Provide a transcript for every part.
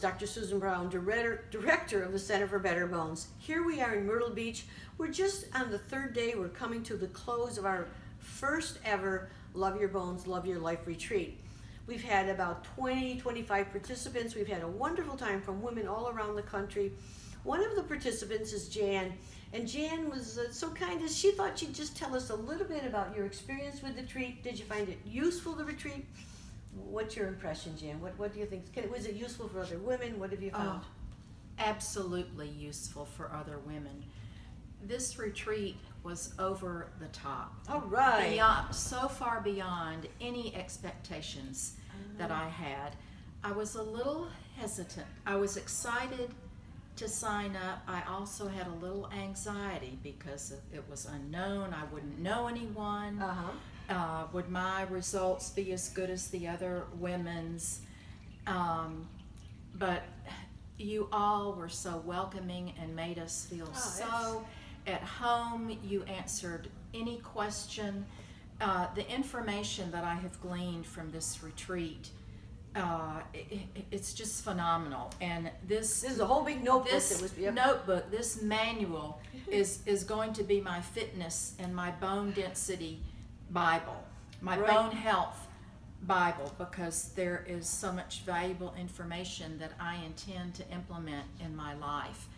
Dr. Susan Brown, Director of the Center for Better Bones. Here we are in Myrtle Beach. We're just on the third day. We're coming to the close of our first ever Love Your Bones, Love Your Life retreat. We've had about 25 participants. We've had a wonderful time from women all around the country. One of the participants is Jan, and Jan was so kind as she thought she'd just tell us a little bit about your experience with the retreat. Did you find it useful, the retreat? What's your impression, Jan? What do you think? Was it useful for other women? What have you found? Absolutely useful for other women. This retreat was over the top. All right. Beyond, so far beyond any expectations that I had. I was a little hesitant. I was excited to sign up. I also had a little anxiety because it was unknown. I wouldn't know anyone. Would my results be as good as the other women's? But you all were so welcoming and made us feel so at home. You answered any question. The information that I have gleaned from this retreat, it's just phenomenal. And this is a whole big notebook. This manual is going to be my fitness and my bone density Bible, my bone health Bible, because there is so much valuable information that I intend to implement in my life.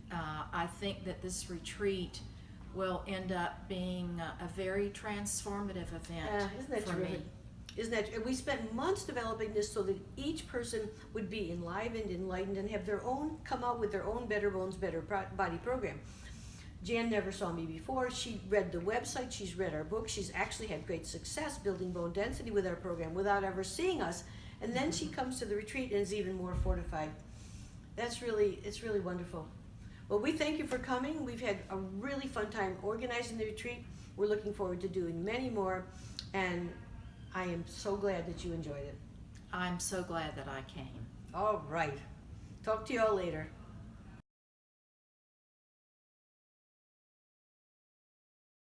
I think that this retreat will end up being a very transformative event isn't that for terrific? me. Isn't that? We spent months developing this so that each person would be enlivened, enlightened, and have their own, come out with their own Better Bones, Better Body program. Jan never saw me before. She read the website, she's read our book, she's actually had great success building bone density with our program without ever seeing us. And then she comes to the retreat and is even more fortified. It's really wonderful. Well, we thank you for coming. We've had a really fun time organizing the retreat. We're looking forward to doing many more, and I am so glad that you enjoyed it. I'm so glad that I came. All right. Talk to you all later.